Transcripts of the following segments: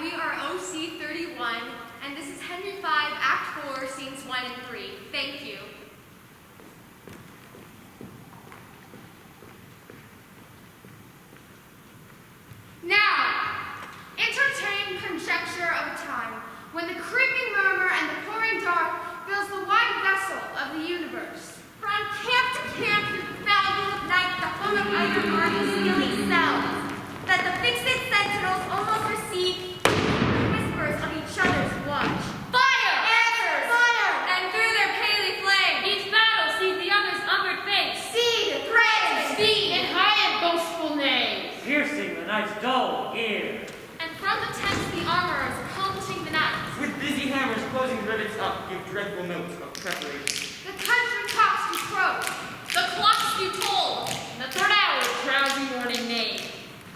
we are OC 31, and this is Henry V, Act 4, Scenes 1 and 3. Thank you. Now, entertain conjecture of a time when the creeping murmur and the pouring dark fills the wide vessel of the universe. From camp to camp through the fallible of night, the hum of iron armies stealing cells, that the fixed sentinels almost receive the whispers of each other's watch. Fire! Answers! Fire! And through their paly flame, each battle sees the other's upward face. Seed, thread, speed, in high and boastful names. Piercing the night's dull ear. And from the tents the armorers accomplishing the night. With busy hammers closing rivets up, give dreadful notes of preparation. The country cocks do crow. The clocks do toll. And the third hour drowsy morning name.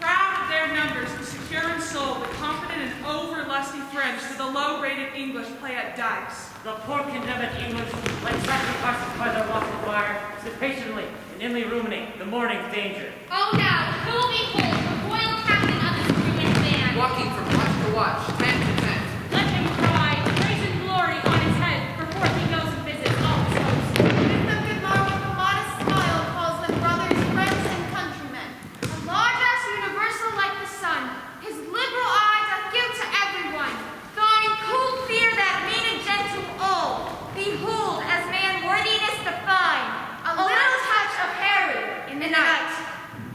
Proud of their numbers, the secure in soul, the confident and over-lusty French, to the low-rated English play at dice. The poor condemned English, like sacrifices by their lawful fire, sit patiently and inly ruminate the morning's danger. Oh now, who will behold the royal captain of this brilliant band? Walking from watch to watch, tent to tent. Let him cry, praise and glory on his head, for forth he goes and visits all his hosts. The good Mar with a modest smile calls them brothers, friends, and countrymen. A large as universal like the sun, his liberal eye doth give to everyone, thawing cool fear that mean and gentle all. Behold, as man worthiness define, a little touch of Harry in the night.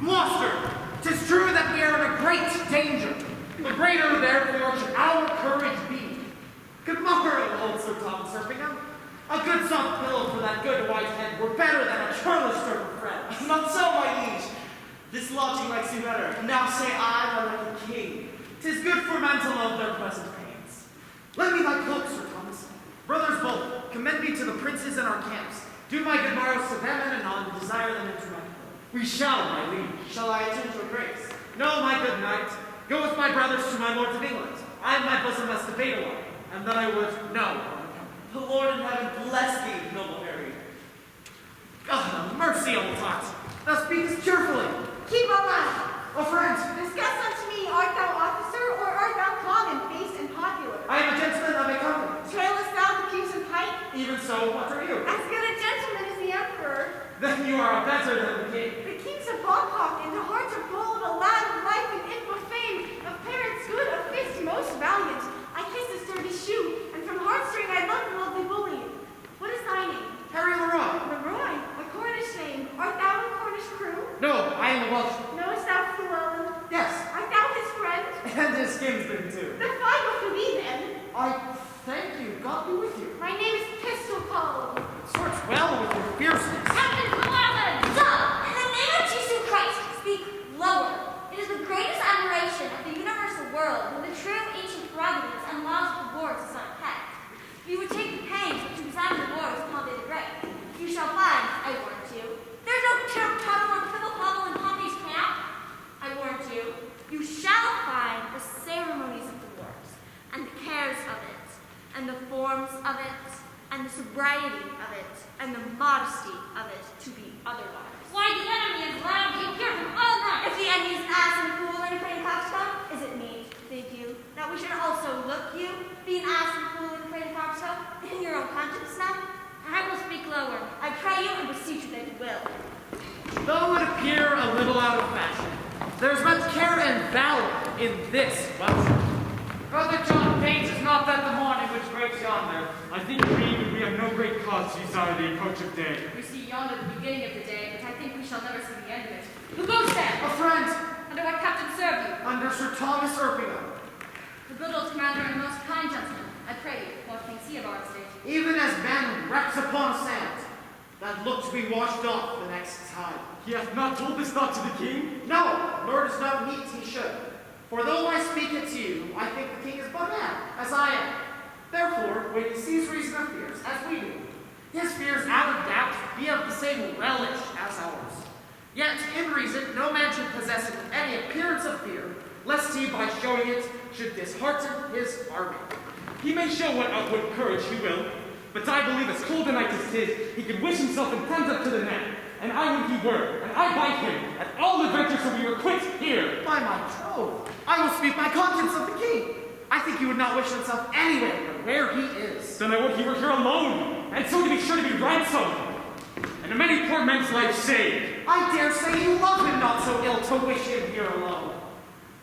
Master, 'tis true that we are in a great danger. The greater, therefore, should our courage be. Good morrow, old Sir Thomas Erpingham. A good soft pillow for that good white head were better than a churlish sort of friend. Not so, my liege. This lodging likes you better. Now say I like a king. 'Tis good for men to love their present pains. Lend me thy cloak, Sir Thomas. Brothers both, commend me to the princes in our camps. Do my good morrows to them and anon, desire them into my home. We shall, my liege. Shall I attend your grace? No, my good knight. Go with my brothers to my lords of England. I and my bosom must debate a while, and that I would know on account. The Lord in heaven bless thee, noble Harry. God have mercy, old heart. Thou speakest cheerfully. Keep alive. O friend, Discuss unto me, art thou officer, or art thou common, base, and popular? I am a gentleman of a company. Trailest thou the pews and pipe? Even so, what are you? As good a gentleman as the emperor. Then you are better than the king. The kings of Bangkok, and the hearts are bold, a lad of life and imp of fame, of parents good, of fist most valiant. I kiss his sturdy shoe, and from heartstring I love the lovely bully. What is thy name? Harry Leroy. Leroy, a Cornish name. Art thou a Cornish crew? No, I am a Welsh. Knowest thou Llewellyn? Yes, Art thou his friend? and his kinsman too. The fine for thee then. I thank you. God be with you. My name is Pistol Call. Sorts well with your fierceness. Captain Llewellyn! Stop! In the name of Jesus Christ, speak lower. It is the greatest admiration of the universal world when the true ancient prerogatives and laws of the wars is unkept. If you would take the pains to examine the wars upon the great, you shall find, I warrant you, there's no tunnel or pibble pobble in Pompey's camp. I warrant you, you shall find the ceremonies of the wars, and the cares of it, and the forms of it, and the sobriety of it, and the modesty of it to be otherwise. Why, the enemy is loud, you hear him all night. If the enemy is ass and a fool and a pretty coxcomb, is it meet, think you, that we should also look you, be an ass and a fool and a pretty coxcomb, in your own conscience now? I will speak lower. I pray you and beseech you that you will. Though it appear a little out of fashion, there's much care and valor in this Welsh. Brother John Baines is not that the morning which breaks yonder. I think we have no great cause to desire the approach of day. We see yonder the beginning of the day, but I think we shall never see the end of it. Who goes there? A friend, Under what captain serve you? under Sir Thomas Erpingham. The good old commander and most kind gentleman. I pray you, what thinks he of our estate? Even as man wrecks upon sand, that look to be washed off the next tide. He hath not told this thought to the king? No, nor does not meet he should. For though I speak it to you, I think the king is but man, as I am. Therefore, when he sees reason of fears, as we do, his fears out of doubt be of the same relish as ours. Yet, in reason, no man should possess it with any appearance of fear, lest he, by showing it, should dishearten his army. He may show what outward courage he will, but I believe as cold a night as 'tis, he can wish himself in friends up to the neck. And I would he were, and I by him, at all adventures so we were quit here. By my troth, I will speak my conscience of the king. I think he would not wish himself anywhere but where he is. Then I would he were here alone, and so to be sure to be ransomed, and a many poor men's lives saved. I dare say you love him not so ill to wish him here alone.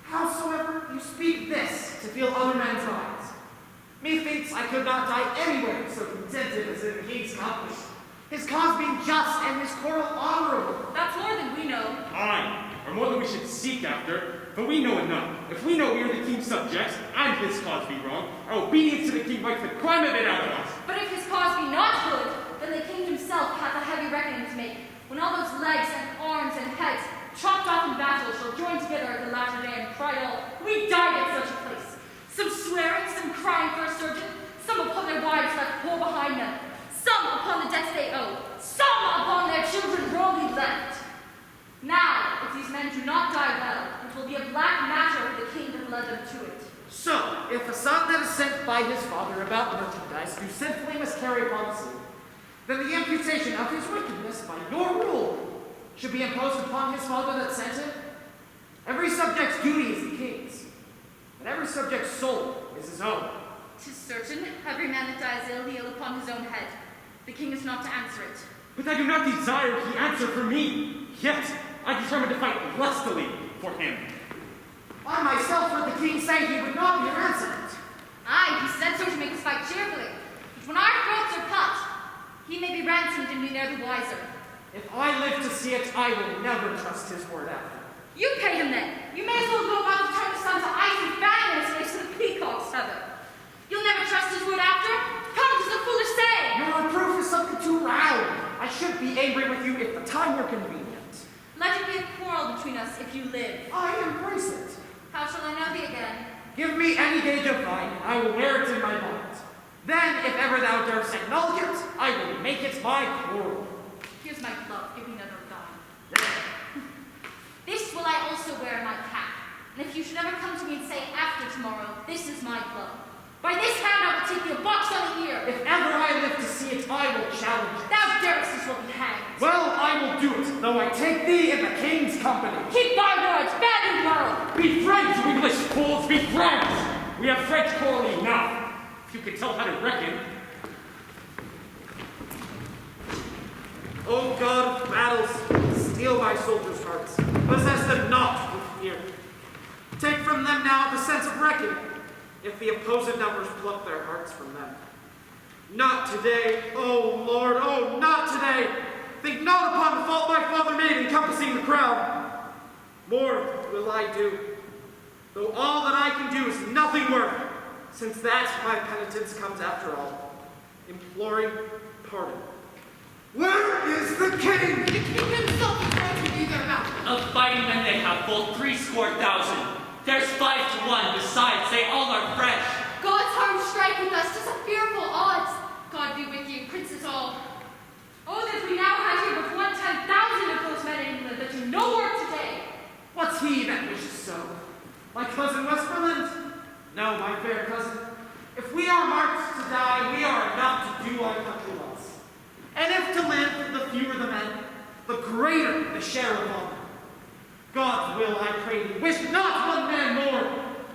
Howsoever, you speak this to feel other men's minds. Methinks I could not die anywhere so contented as in the king's company. His cause being just and his quarrel honorable. That's more than we know. Aye, or more than we should seek after, but we know enough. If we know we are the king's subjects, and his cause be wrong, our obedience to the king wipes the crime of it out of us. But if his cause be not good, then the king himself hath a heavy reckoning to make, when all those legs and arms and heads, chopped off in battle, shall join together at the latter day and cry all, we died at such a place. Some swearing, some crying for a surgeon, some upon their wives left poor behind them, some upon the debts they owe, some upon their children wrongly left. Now, if these men do not die well, it will be a black matter for the king that led them to it. So, if a son that is sent by his father about merchandise do sinfully miscarry policy, then the imputation of his wickedness by your rule should be imposed upon his father that sent him. Every subject's duty is the king's, but every subject's soul is his own. 'Tis certain, every man that dies ill, he ill upon his own head. The king is not to answer it. But I do not desire he answer for me. Yet, I determined to fight lustily for him. I myself heard the king say he would not be ransomed. Aye, he said so to make us fight cheerfully. But when our throats are cut, he may be ransomed and be ne'er the wiser. If I live to see it, I will never trust his word after. You pay him then. You may as well go about to turn the sun to ice and fan his face to the peacock's feather. You'll never trust his word after? Come, 'tis a foolish saying. Your reproof is something too loud. I should be angry with you if the time were convenient. Let it be a quarrel between us if you live. I embrace it. How shall I know thee again? Give me any gauge of thine, and I will wear it in my bonnet. Then, if ever thou darest annul it, I will make it my quarrel. Here's my glove. Give me another of thine. This will I also wear in my cap. And if you should ever come to me and say after tomorrow, this is my glove. By this hand I will take thee a box on the ear. If ever I live to see it, I will challenge it. Thou darest as well be hanged. Well, I will do it, though I take thee in the king's company. Keep thy words, bad and quarrel. Be friends, you English fools, be friends! We have French quarreling enough. If you could tell how to reckon. O God of battles, steel my soldiers' hearts. Possess them not with fear. Take from them now the sense of reckoning, if the opposed numbers pluck their hearts from them. Not today, O Lord, oh, not today. Think not upon the fault my father made encompassing the crown. More will I do, though all that I can do is nothing worth, since that my penitence comes after all, imploring pardon. Where is the king? The king himself is going to do their mouth. Of fighting men they have full 70,000. There's 5 to 1, besides they all are French. God's arm strike with us, 'tis a fearful odds. God be with you, princes all. Oh, that we now had here but 1/10,000 of those men in England that do no work today. What's he that wishes so? My cousin Westmoreland? No, my fair cousin. If we are marked to die, we are enough to do our country loss. And if to live, the fewer the men, the greater the share of honor. God's will, I pray thee, wish not one man more.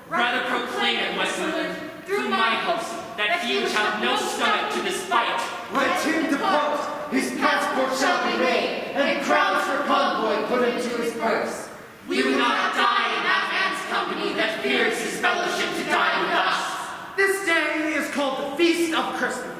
Rather proclaim it, Westmoreland, through my hopes, that he which hath no stomach to this fight. Let him depart, his passport shall be made, and crowns for convoy put into his purse. We would not die in that man's company that fears his fellowship to die with us. This day is called the Feast of Crispin.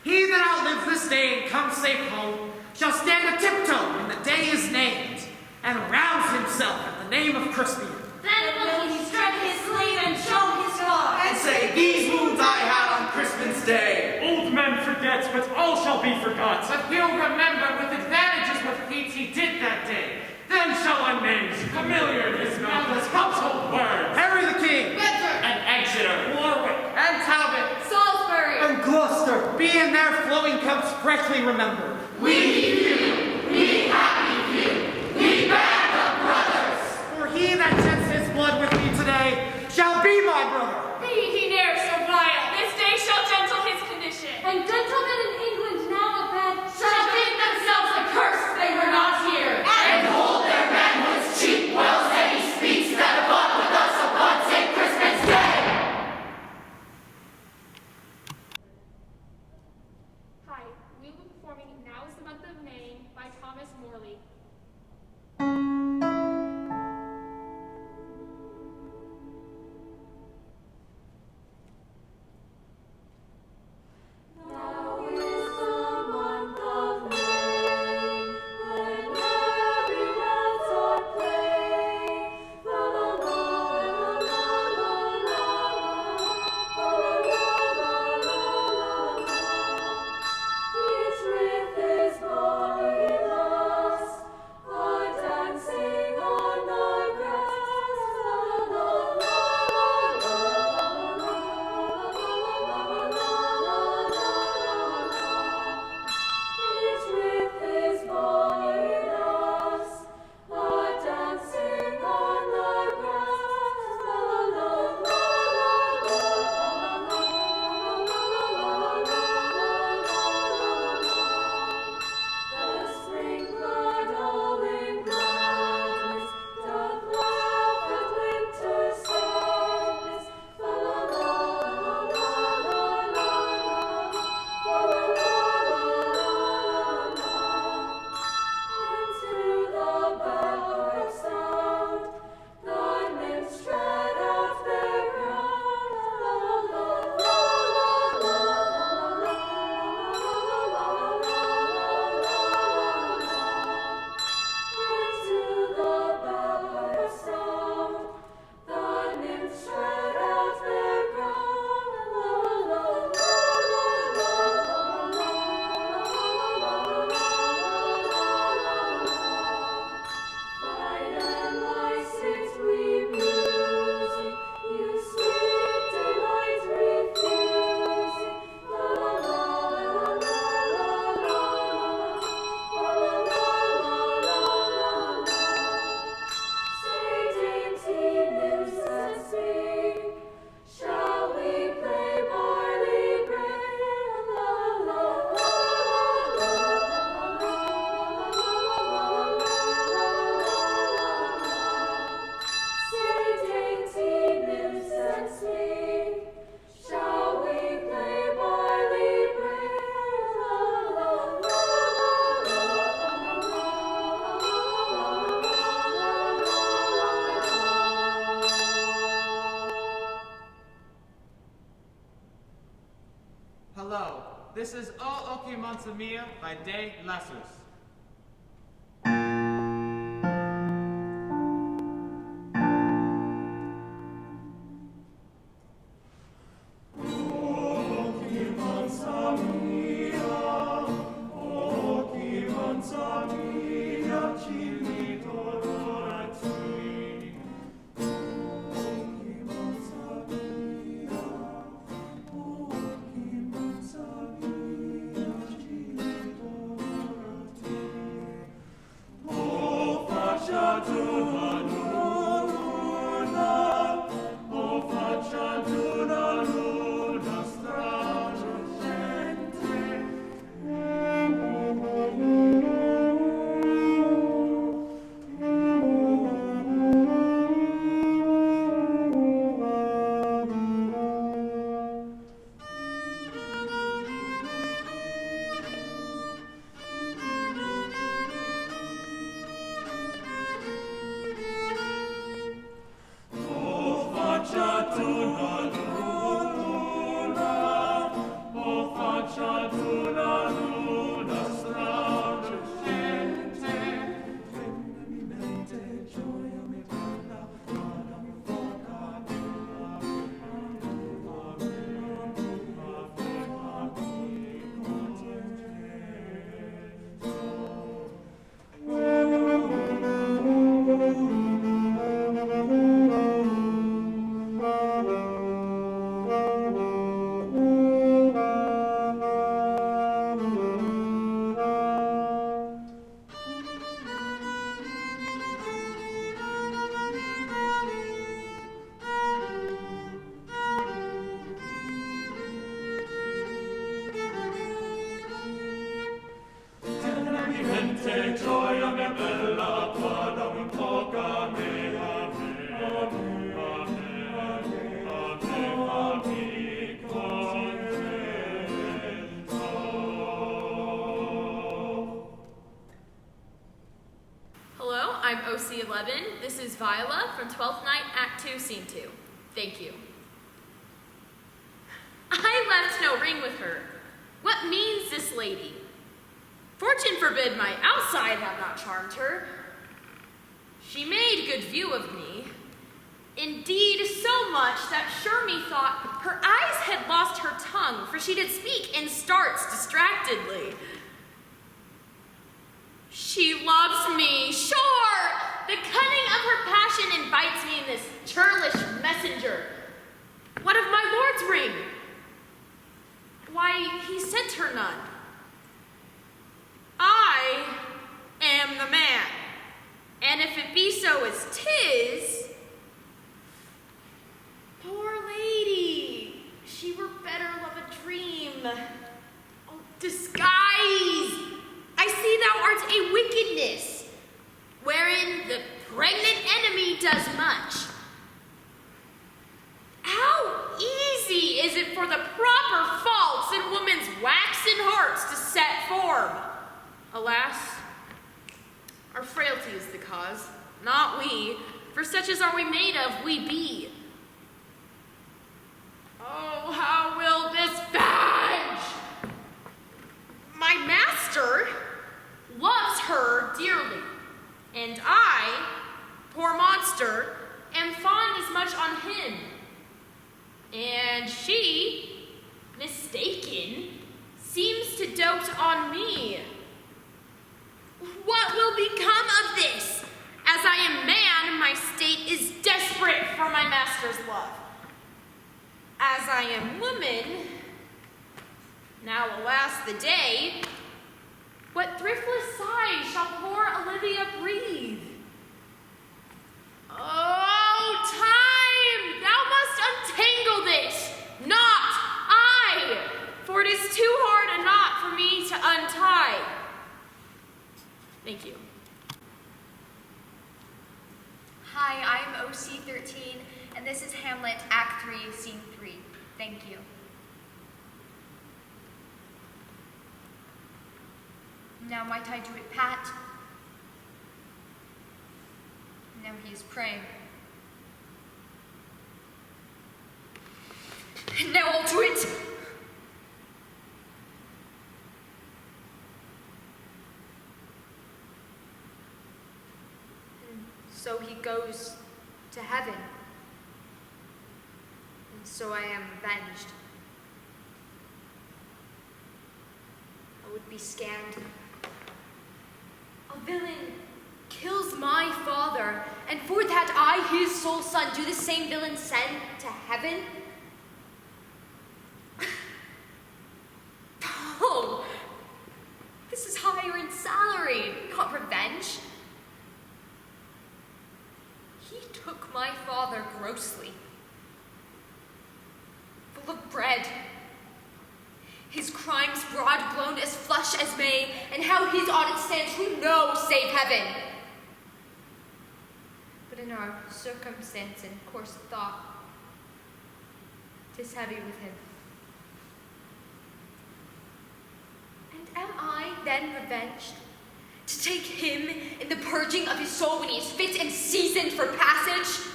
He that outlives this day and comes safe home shall stand a tiptoe when the day is named, and rouse himself at the name of Crispin. Then will he strike his sleeve and show his claw. And say, these wounds I had on Crispin's day. Old men forget, but all shall be forgot. But we'll remember with advantages what feats he did that day. Then shall our names, familiar in his mouth as household words. Harry the King, Bedford, And Exeter, Warwick, and Talbot, Salisbury, And Gloucester, be in their flowing cups freshly remembered. we few, we happy few, we band of brothers. For he that sheds his blood with me today shall be my brother. Be he ne'er so vile, this day shall gentle his condition. And gentlemen in England now abed Shall think themselves accursed they were not here. And hold their manhood's cheap whilst any speaks that abode with us upon St. Crispin's day. Thomas Morley. Now is the month of May, when merry lads are playing. La la la la la la la la la la la. Each with his bonny lass are dancing on the grass. La la la la la la la la la la. Each with his bonny lass are dancing on the grass. La la la la la la. The spring-clad all in gladness doth laugh at winter's sadness. La la la la la la la la la la. And to the bell sound, the nymphs tread out their crown. La la la la la la la. And to the bell sound, the nymphs tread out their crown. La la la la. Fine and licensed we musing, you sweet delight refusing. La la la la la la la la. Say, dainty nymphs that speak, shall we play barley break? La la la la la. Say, dainty nymphs that speak, shall we play barley break? La la la Hello, this is O Oki Mansamia by De Lassus. la. I'm OC11. This is Viola from Twelfth Night, Act 2, Scene 2. Thank you. I left no ring with her. What means this lady? Fortune forbid my outside have not charmed her. She made good view of me. Indeed, so much that sure me thought her eyes had lost her tongue, for she did speak in starts distractedly. She loves me, sure! The cunning of her passion invites me in this churlish messenger. What of my lord's ring? Why, he sent her none. I am the man, and if it be so as 'tis, poor lady, she were better love a dream. Oh, disguise! I see thou art a wickedness, wherein the pregnant enemy does much. How easy is it for the proper faults in woman's waxen hearts to set form? Alas, our frailty is the cause, not we, for such as are we made of, we be. Oh, how will this badge? My master loves her dearly, and I, poor monster, am fond as much on him. And she, mistaken, seems to dote on me. What will become of this? As I am man, my state is desperate for my master's love. As I am woman, now alas the day, what thriftless sighs shall poor Olivia breathe? Oh, time! Thou must untangle this, not I, for it is too hard a knot for me to untie. Thank you. Hi, I'm OC13, and this is Hamlet, Act 3, Scene 3. Thank you. Now might I do it pat? Now he is praying. Now I'll do it! And so he goes to heaven. And so I am avenged. I would be scanned. A villain kills my father, and for that I, his sole son, do the same villain send to heaven? Oh, this is higher in salary, not revenge. He took my father grossly, full of bread, his crimes broad-blown as flush as May, and how his audit stands, who knows save heaven? But in our circumstance and course of thought, 'tis heavy with him. And am I then revenged to take him in the purging of his soul when he is fit and seasoned for passage?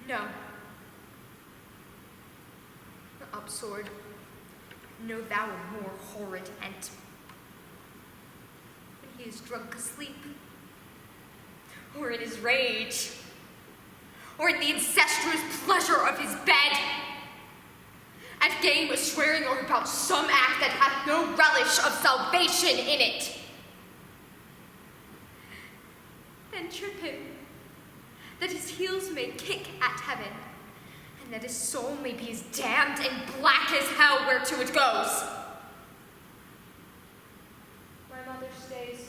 No. Up, sword. Know thou a more horrid end. When he is drunk asleep, or in his rage, or in the incestuous pleasure of his bed, at game with swearing or about some act that hath no relish of salvation in it. And trip him, that his heels may kick at heaven, and that his soul may be as damned and black as hell whereto it goes. My mother stays.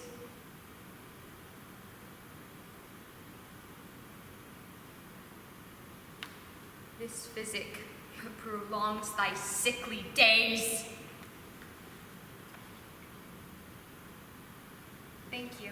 This physic prolongs thy sickly days. Thank you.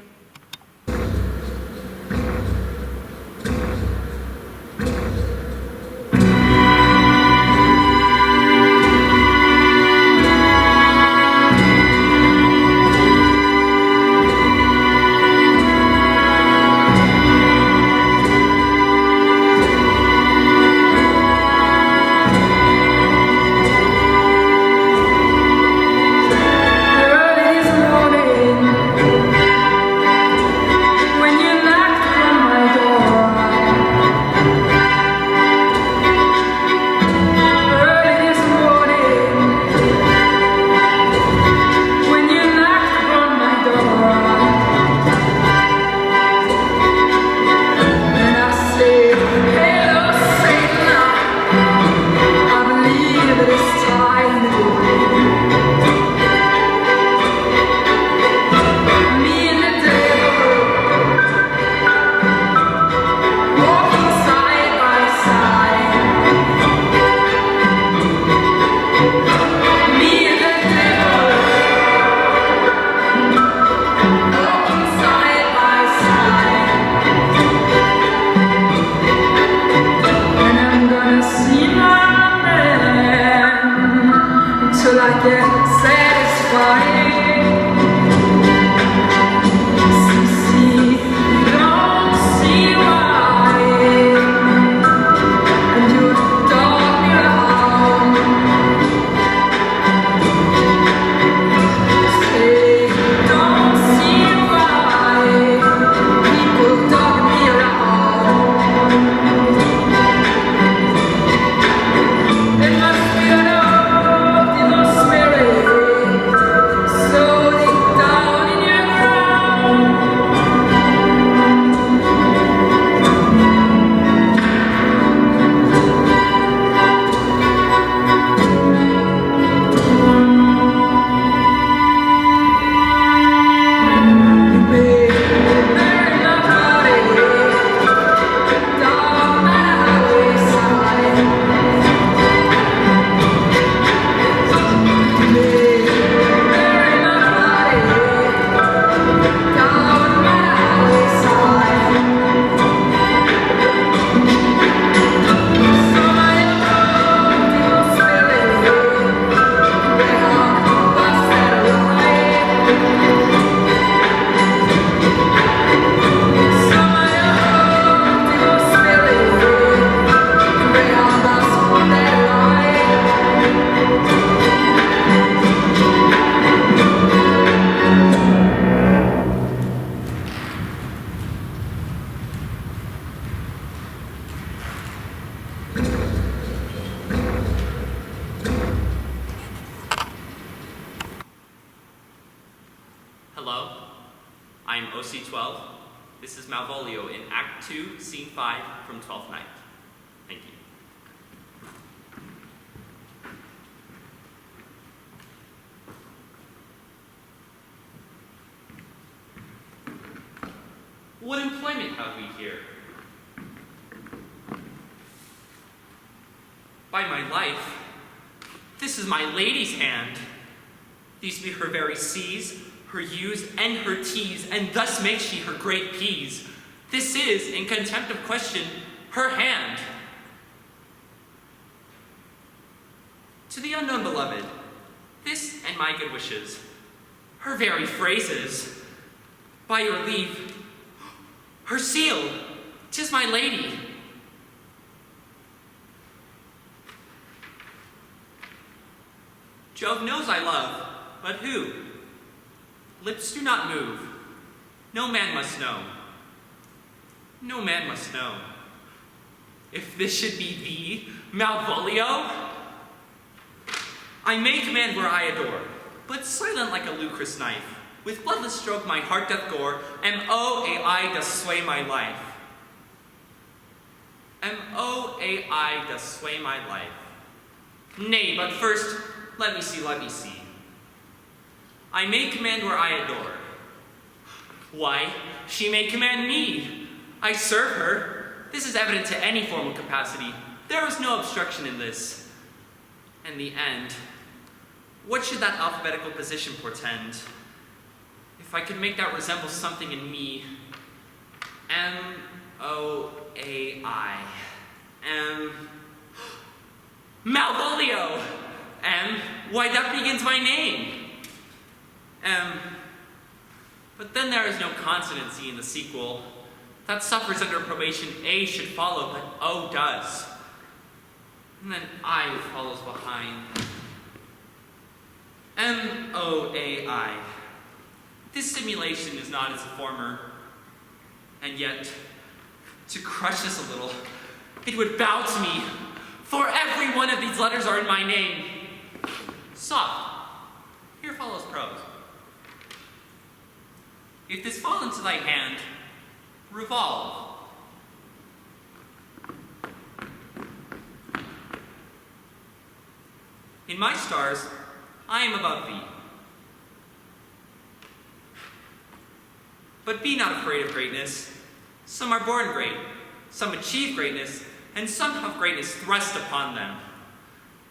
Hello, I'm OC 12. This is Malvolio in Act 2, Scene 5 from Twelfth Night. Thank you. What employment have we here? By my life, this is my lady's hand. These be her very C's, her U's, and her T's, and thus makes she her great P's. This is, in contempt of question, her hand. To the unknown beloved, this and my good wishes, her very phrases, by your leave, her seal, 'tis my lady. Jove knows I love, but who? Lips do not move. No man must know. No man must know. If this should be thee, Malvolio, I may command where I adore, but silent like a lucrous knife. With bloodless stroke my heart doth gore, M-O-A-I doth sway my life. M-O-A-I doth sway my life. Nay, but first, let me see. I may command where I adore. Why, she may command me. I serve her. This is evident to any formal capacity. There is no obstruction in this. And the end. What should that alphabetical position portend? If I could make that resemble something in me. M-O-A-I. Malvolio! Why, that begins my name. But then there is no consonancy in the sequel. That suffers under probation. A should follow, but O does. And then I follows behind. M-O-A-I. This simulation is not as a former. And yet, to crush this a little, it would bow to me, for every one of these letters are in my name. Soft. Here follows prose. If this fall into thy hand, revolve. In my stars, I am above thee. But be not afraid of greatness. Some are born great, some achieve greatness, and some have greatness thrust upon them.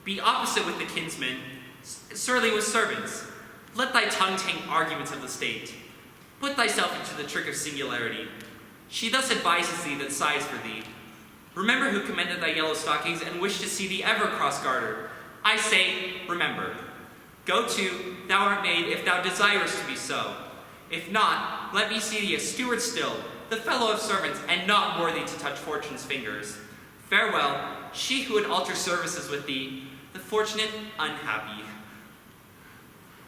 Be opposite with the kinsmen, surly with servants. Let thy tongue taint arguments of the state. Put thyself into the trick of singularity. She thus advises thee that sighs for thee. Remember who commended thy yellow stockings and wished to see thee ever cross-gartered. I say, remember. Go to, thou art made, if thou desirest to be so. If not, let me see thee a steward still, the fellow of servants, and not worthy to touch fortune's fingers. Farewell, she who would alter services with thee, the fortunate unhappy.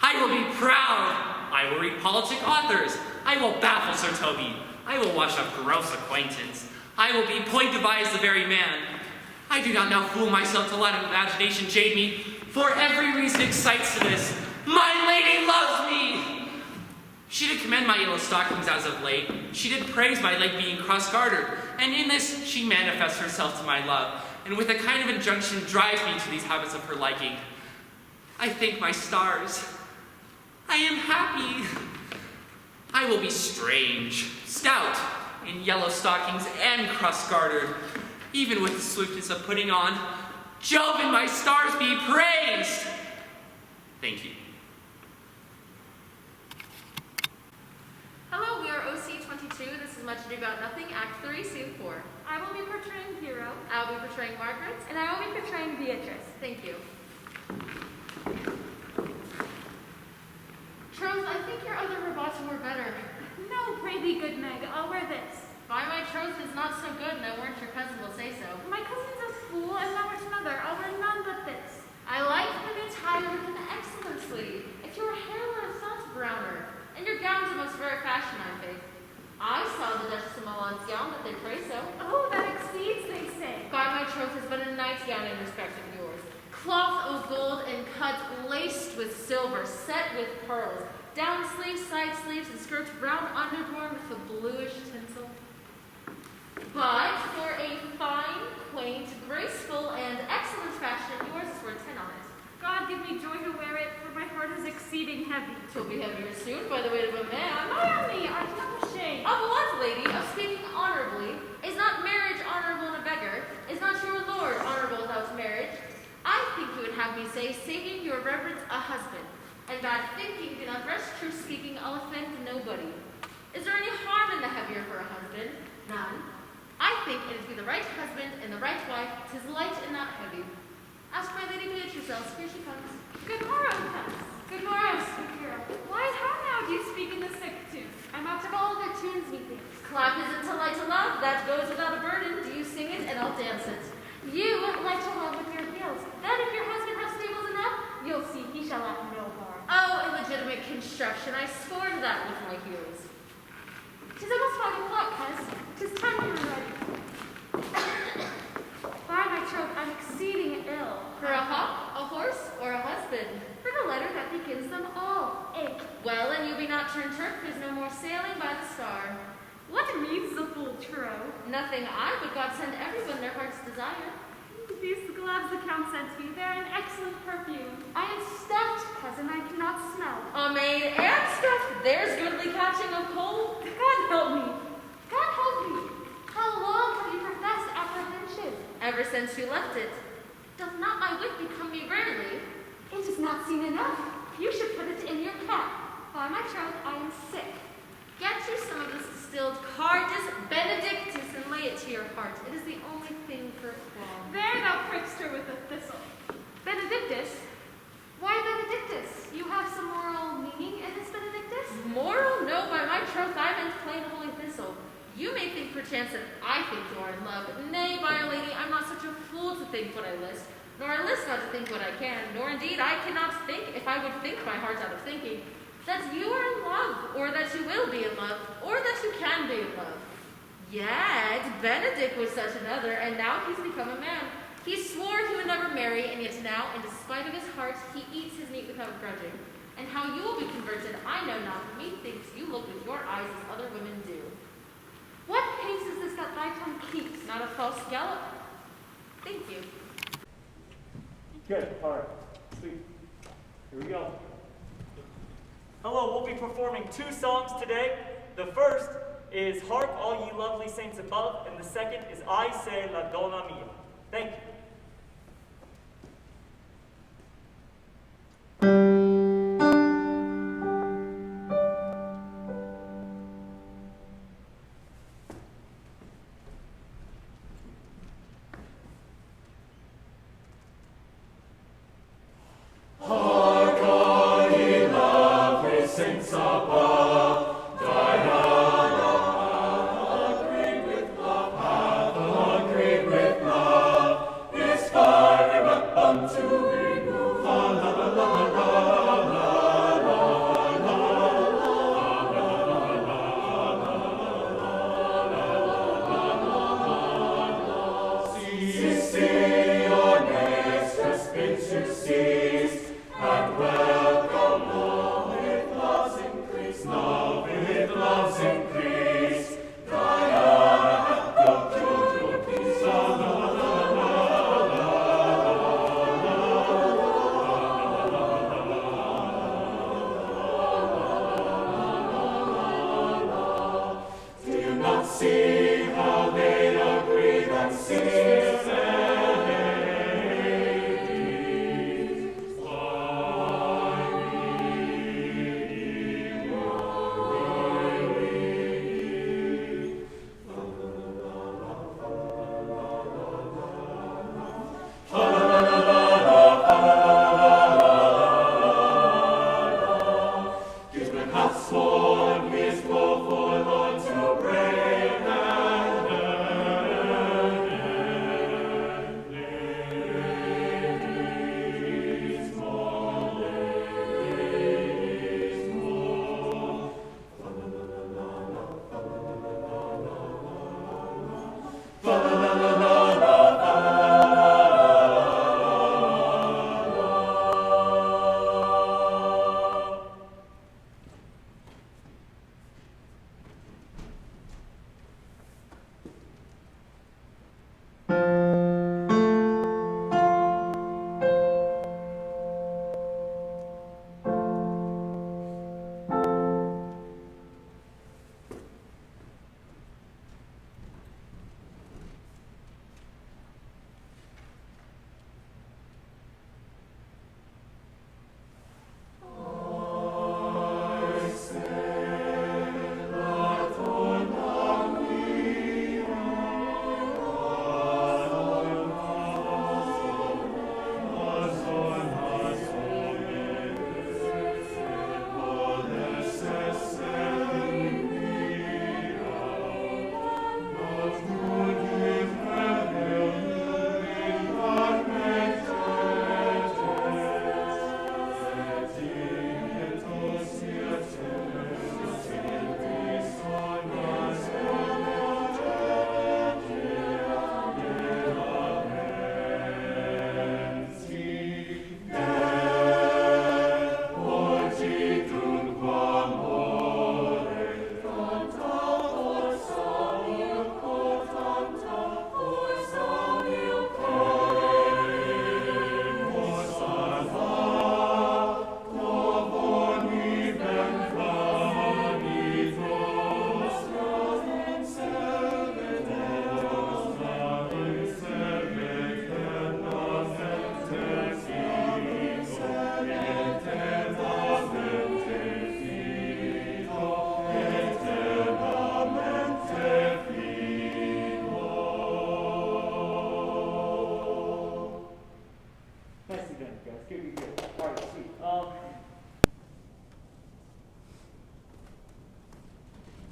I will be proud. I will read politic authors. I will baffle Sir Toby. I will wash up gross acquaintance. I will be point devised the very man. I do not now fool myself to let imagination jade me, for every reason excites to this. My lady loves me! She did commend my yellow stockings as of late. She did praise my leg being cross-gartered, and in this she manifests herself to my love, and with a kind of injunction drives me to these habits of her liking. I thank my stars. I am happy. I will be strange, stout, in yellow stockings and cross-gartered, even with the swiftness of putting on. Jove and my stars be praised! Thank you. Hello, we are OC 22. This is Much Ado About Nothing, Act 3, Scene 4. I will be portraying Hero. I'll be portraying Margaret. And I will be portraying Beatrice. Thank you. Charles, I think you're else wore better. No, pray thee, good Meg, I'll wear this. By my troth, is not so good, and I warrant your cousin will say so. My cousin's a fool, and thou art another. I'll wear none but this. I like the new tie with an excellent sleeve. If your hair were a thought browner, and your gown's a most very fashion, I think. I saw the Duchess of Milan's gown, that they pray so. Oh, that exceeds, they say. By my troth, is but a nightgown in respect of yours. Cloth of gold and cut, laced with silver, set with pearls. Down sleeves, side sleeves, and skirts brown underborn with a bluish tinsel. But for a fine, quaint, graceful, and excellent fashion, yours is worth 10 on it. God give me joy to wear it, for my heart is exceeding heavy. 'Twill be heavier soon by the weight of a man. Not on me, I am not ashamed. Of what, lady? Of speaking honorably? Is not marriage honorable in a beggar? Is not your lord honorable without marriage? I think you would have me say, saving your reverence a husband, and bad thinking do not rest true speaking, I'll offend nobody. Is there any harm in the heavier for a husband? None. I think it is be the right husband and the right wife, 'tis light and not heavy. Ask my lady Beatrice else, here she comes. Good morrow, Countess. Good morrow, sweet girl. Why, how now do you speak in the sick tune? I'm out of all their tunes, methinks. Clap is it to light to love, that goes without a burden. Do you sing it, and I'll dance it. You light to love with your heels. Then if your husband has stables enough, you'll see he shall have no harm. Oh, illegitimate construction, I scorn that with my heels. 'Tis almost 5 o'clock, Coz. 'Tis time you were ready. By my troth, I'm exceeding ill. For a hawk, a horse, or a husband? For the letter that begins them all. Ache. Well, and you be not turned Turk, there's no more sailing by the star. What means the fool Tro? Nothing I, but God send everyone their heart's desire. These gloves the Count sent me, they're an excellent perfume. I am stuffed, cousin, I cannot smell. A maid and stuffed, there's goodly catching of cold. God help me. God help me. How long have you professed apprehension? Ever since you left it. Doth not my wit become me rarely? It is not seen enough. You should put it in your cap. By my troth, I am sick. Get you some of this distilled Cardus Benedictus and lay it to your heart. It is the only thing for qualm. There thou prickst her with the thistle. Benedictus? Why Benedictus? You have some moral meaning in this Benedictus? Moral? No, by my troth, I meant plain holy thistle. You may think perchance that I think you are in love. Nay, by our lady, I'm not such a fool to think what I list, nor I list not to think what I can, nor indeed I cannot think, if I would think my heart out of thinking, that you are in love, or that you will be in love, or that you can be in love. Yet, Benedict was such another, and now he's become a man. He swore he would never marry, and yet now, in despite of his heart, he eats his meat without grudging. And how you will be converted, I know not, but methinks you look with your eyes as other women do. What pace is this that thy tongue keeps? Not a false gallop. Thank you. Good, all right, sweet. Here we go. Hello, we'll be performing 2 songs today. The first is Hark All Ye Lovely Saints Above, and the second is I Say La Donna Mia. Thank you. Sword.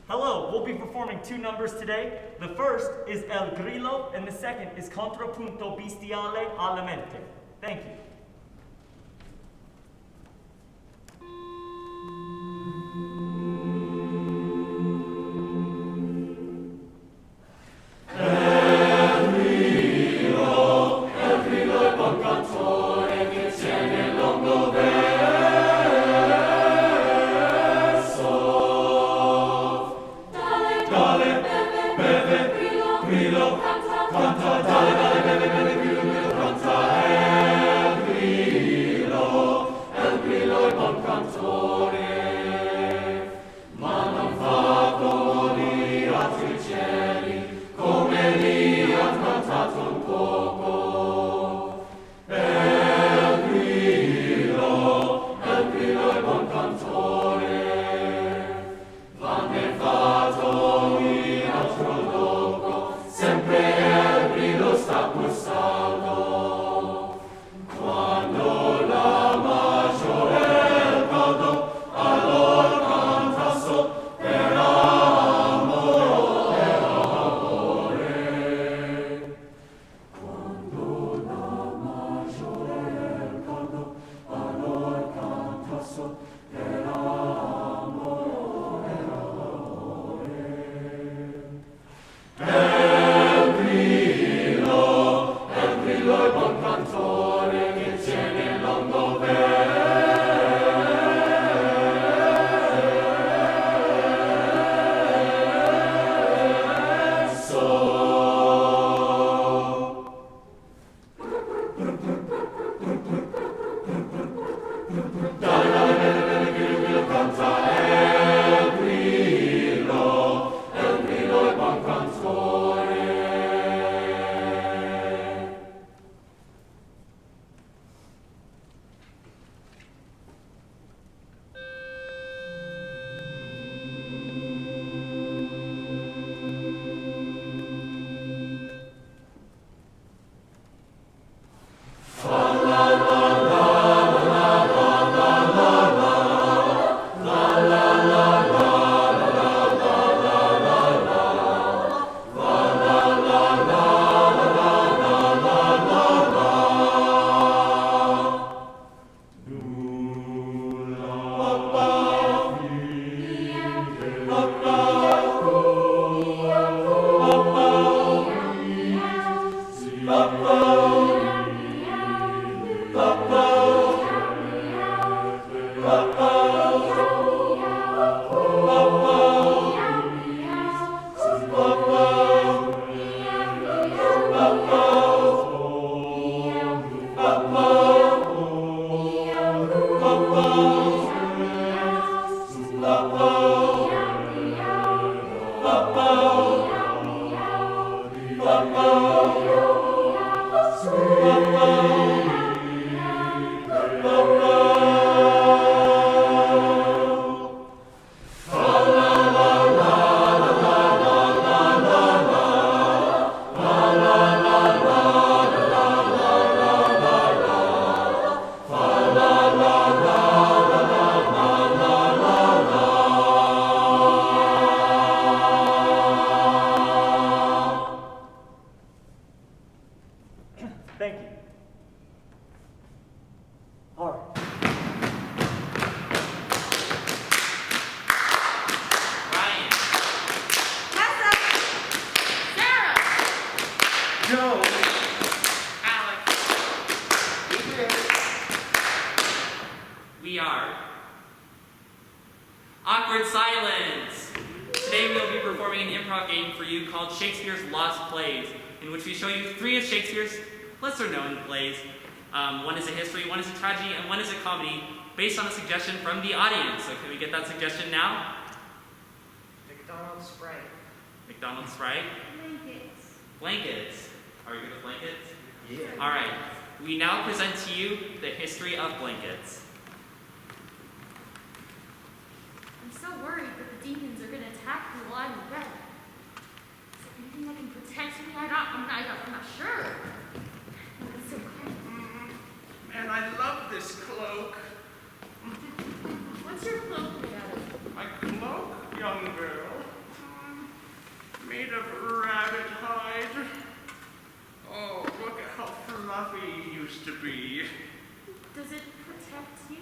Hello, we'll be performing 2 numbers today. The first is El Grillo, and the second is Contrapunto Bestiale alla Mente. Thank you. Thank you. All right. Ryan. Tessa. Sarah! Joe. Alex. We are Awkward Silence. Today we will be performing an improv game for you called Shakespeare's Lost Plays, in which we show you 3 of Shakespeare's lesser-known plays. One is a history, one is a tragedy, and one is a comedy, based on a suggestion from the audience. So can we get that suggestion now? McDonald's Sprite. McDonald's Sprite? Blankets. Blankets. Are you good with blankets? Yeah. All right. We now present to you the history of blankets. I'm so worried that the demons are going to attack me while I'm in bed. Is there anything that can protect me? I'm not sure. It's so cold. Man, I love this cloak. What's your cloak made out of? My cloak, young girl? used to be. Does it protect you?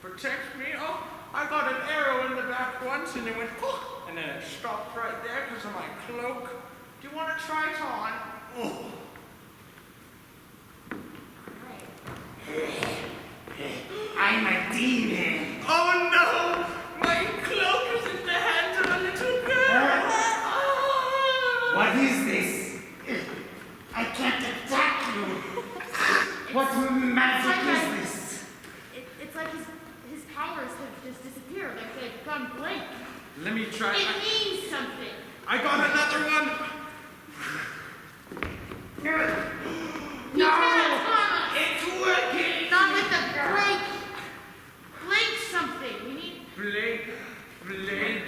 Protect me? Oh, I got an arrow in the back once and it went, oh, and then it stopped right there because of my cloak. Do you want to try it on? Oh. I'm a demon. Oh no! My cloak is in the hands of a little girl! What is this? I can't attack you. What magic is this? It's like his powers have just disappeared, like they've gone blank. Let me try. It means something. I got another one! You can't harm us. It's working! Not with the blank. Blank something. We need Blank it. blank.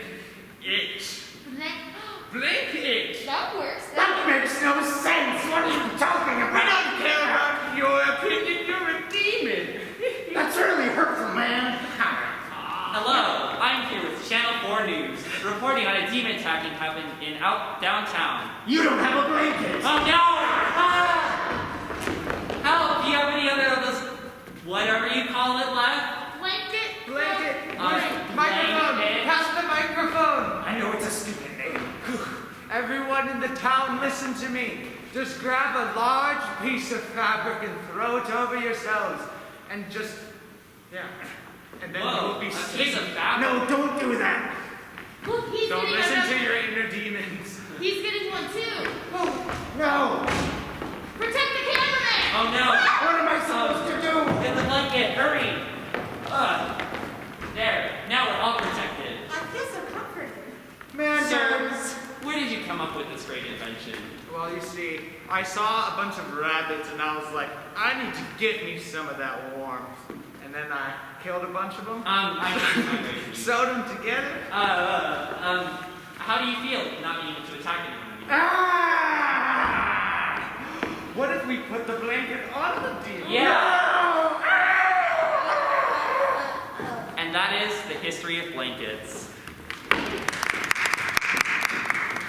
It. That works. That makes no sense. What are you talking I about? don't care about your opinion. You're a demon. That's really hurtful, man. Hello, I'm here with Channel 4 News, reporting on a demon attacking happened in downtown. You don't have a blanket. Oh no! Help! Do you have any other of those, whatever you call it, left? Blanket. Blanket. Microphone. Pass the microphone. I know it's a stupid name. Everyone in the town, listen to me. Just grab a large piece of fabric and throw it over yourselves. And just, yeah. And then Whoa, you'll be a safe. piece of fabric? No, don't do that. Look, he's Don't getting listen another. to your inner demons. He's getting one too. No. Protect the cameraman. Oh no! What am I supposed to do? Get the blanket, hurry! There, now we're all protected. I feel so comforted. Sir, where did you come up with this great invention? Well, you see, I saw a bunch of rabbits and I was like, I need to get me some of that warmth. And then I killed a bunch of them. Sewed them together. How do you feel not being able to attack anyone? What if we put the blanket on the demon? Yeah! And that is the history of blankets.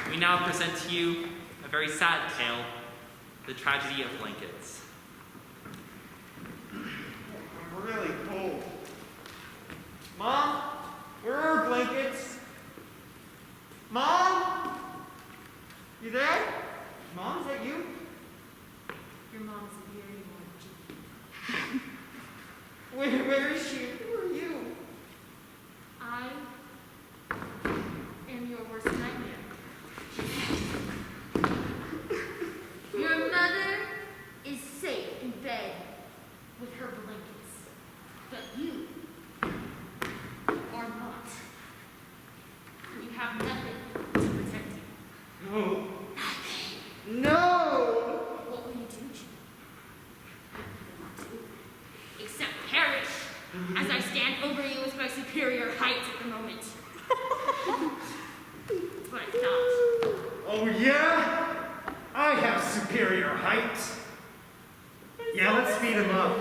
We now present to you a very sad tale, the tragedy of blankets. I'm really cold. Mom, where are our blankets? Mom? You there? Mom, is that you? Your mom's a very large. Where is she? Who are you? I am your worst nightmare. Your mother is safe in bed with her blankets, but you are not. You have nothing to protect you. No. No! What will you do, Jim? Except perish, as I stand over you with my superior height at the moment. That's what I thought. Oh, yeah? I have superior height. Yeah, let's speed him up.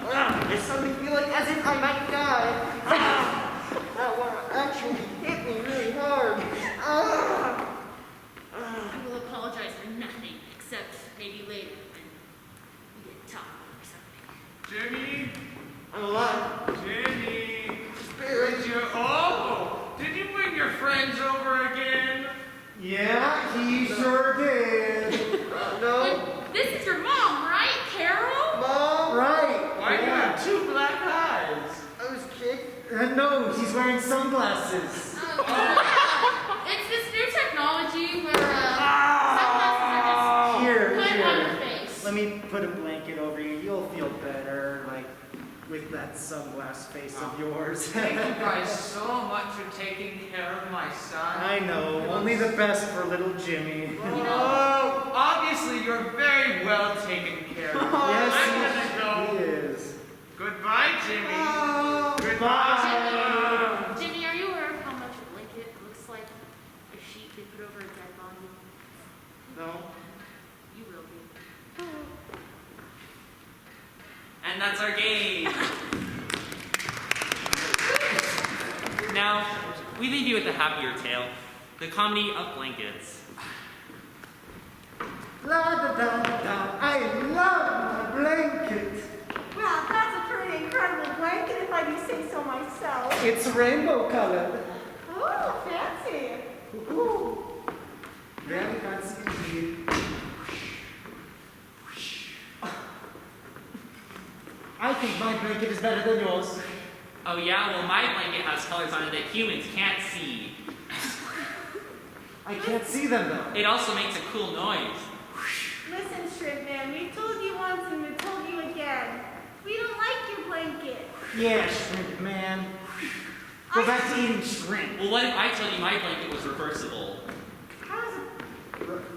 I suddenly feel like as if I might die. That one actually hit me really hard. I will apologize for nothing, except maybe later when we get talk or something. Jimmy? I'm alive. Jimmy? Spirit. Did you bring your friends over again? Yeah, he sure did. No. This is your mom, right, Carol? Mom? Right. Why do you have two black eyes? I was kicked. No, he's wearing sunglasses. It's this new technology where sunglasses are Here, just put on your here. face. Let me put a blanket over you. You'll feel better, like with that sunglass face of yours. Thank you guys so much for taking care of my son. I know, only the best for little Jimmy. Oh, obviously you're very well taken care of. Yes, I'm gonna go. he is. Goodbye, Jimmy. Goodbye. Jimmy, are you aware of how much a blanket looks like a sheet they put over a dead body? No. You will be. And that's our game. Now, we leave you with a happier tale, the comedy of blankets. La da da da. I love my blanket. Wow, that's a pretty incredible blanket if I do say so myself. It's rainbow colored. Oh, fancy. Ooh. Very fancy indeed. I think my blanket is better than yours. Oh yeah, well my blanket has colors on it that humans can't see. I can't see them though. It also makes a cool noise. Listen, Shrimp Man, we told you once and we told you again. We don't like your blanket. Yeah, shrimp man. Go back to eating shrimp. Well, what if I told you my blanket was reversible? How is it?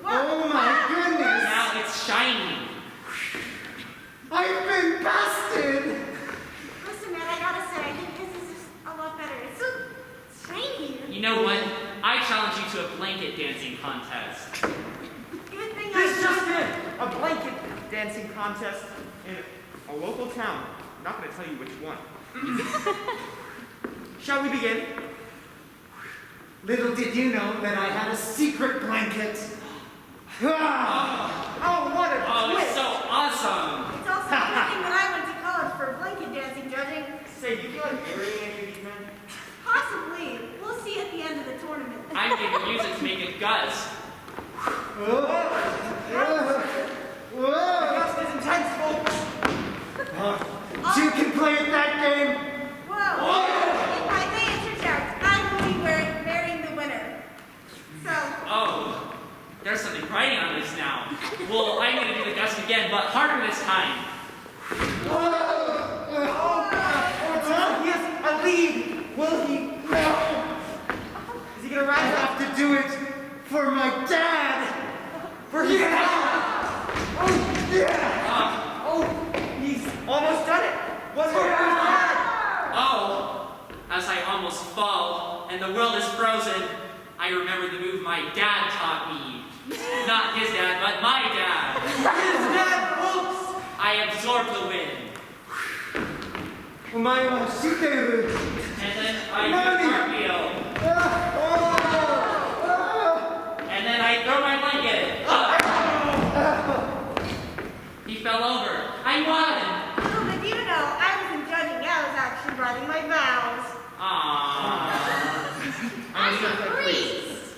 Oh my goodness! Now it's shiny. I've been busted! Listen, man, I gotta say, I think this is just a lot better. It's so shiny. You know what? I challenge you to a blanket dancing contest. Good thing This just I in! A blanket dancing contest in a local town. I'm not going to tell you which one. Shall we begin? Little did you know that I had a secret blanket. Oh, what a Oh, it's so awesome! It's also a good thing that I went to college for blanket dancing judging. Say, do you feel like burying any of these men? Possibly. We'll see at the end of the tournament. I'm going to use it to make a gust. The gust is intense, folks. You can play at that game. Whoa. If I may interject, I will be bearing the winner. So, Oh, there's something writing on this now. Well, I'm going to do the gust again, but harder this time. He has a lead. Will he? No. Is he going to I rise up? have to do it for my dad. For his dad? Oh, yeah. He's almost done it. What's for his dad? Oh, as I almost fall and the world is frozen, I remember the move my dad taught me. Not his dad, but my dad. His dad, folks. I absorb the wind. And then I do a cartwheel. And then I throw my blanket. He fell over. I won. little did you know, I wasn't judging. I was actually writing my vows. I'm a priest.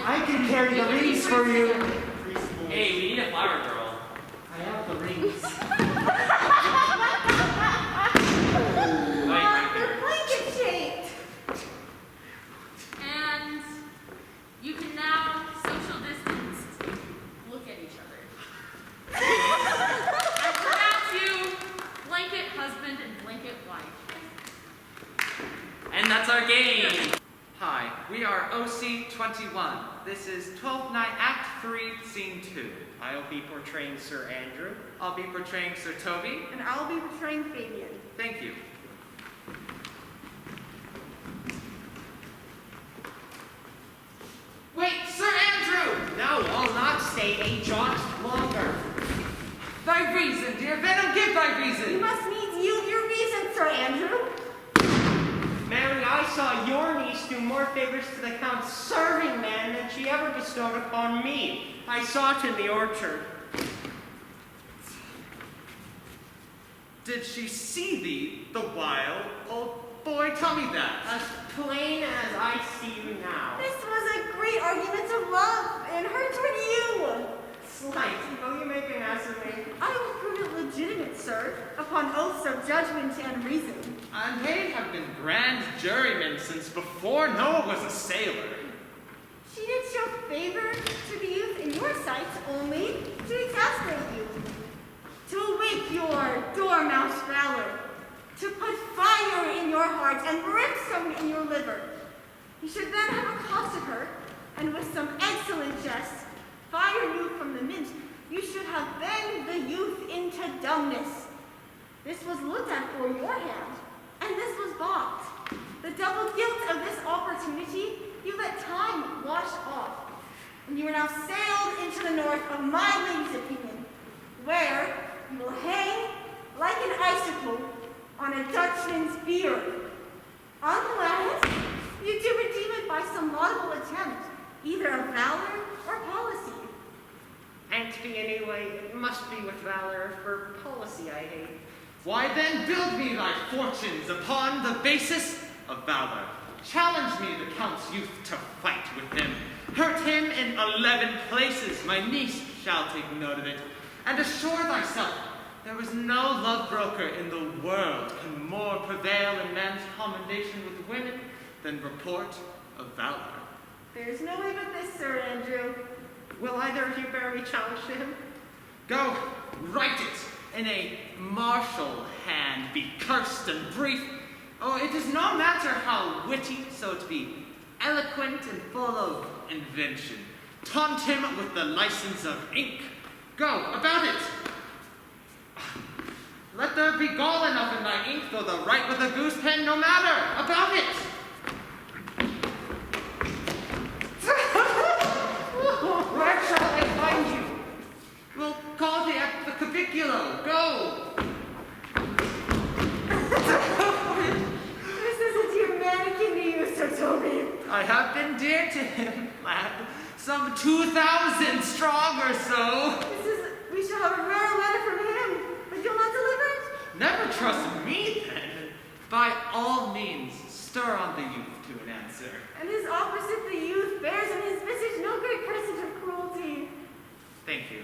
I can carry the rings for you. Hey, we need a flower girl. I have the rings. They're blanket shaped. And you can now social distance look at each other. I pronounce you blanket husband and blanket wife. And that's our game. Hi, we are OC21. This is 12th Night, Act 3, Scene 2. I'll be portraying Sir Andrew. I'll be portraying Sir Toby. And I'll be portraying Fabian. Thank you. Wait, Sir Andrew! No, I'll not stay a jot longer. Thy reason, dear Venom, give thy reason. You must need your reason, Sir Andrew. Mary, I saw your niece do more favors to the Count's serving man than she ever bestowed upon me. I saw it in the orchard. Did she see thee, the while? Oh, boy, tell me that. As plain as I see you now. This was a great argument of love and her toward you. Slight, will you make an ass of me? I will prove it legitimate, sir, upon oaths of judgment and reason. And they have been grand jurymen since before Noah was a sailor. She did show favor to the youth in your sight only to exasperate you, to awake your dormouse valor, to put fire in your heart and brimstone in your liver. You should then have accosted her, and with some excellent jests, fire you from the mint. You should have banged the youth into dumbness. This was looked at for your hand, and this was balked. The double guilt of this opportunity you let time wash off, and you are now sailed into the north of my lady's opinion, where you will hang like an icicle on a Dutchman's beard. Unless you do redeem it by some laudable attempt, either of valor or policy. Anyway, it must be with valor, for policy I hate. Why then build me thy fortunes upon the basis of valor. Challenge me, the Count's youth, to fight with him. Hurt him in 11 places, my niece shall take note of it. And assure thyself, there is no love broker in the world can more prevail in man's commendation with women than report of valor. There's no way but this, Sir Andrew. Will either of you bear me challenge to him? Go, write it in a martial hand, be cursed and brief. Oh, it is no matter how witty, so to be eloquent and full of invention. Taunt him with the license of ink. Go, about it. Let there be gall enough in thy ink, though the write with a goose pen, no matter. About it. Where shall I find you? We'll call thee at the Capiculo. Go. This is a dear mannequin to you, Sir Toby. I have been dear to him, lad. Some 2,000 strong or so. We shall have a rare letter from him, but you'll not deliver it? Never trust me, then. By all means, stir on the youth to an answer. And his opposite, the youth, bears in his visage no great presage of cruelty. Thank you.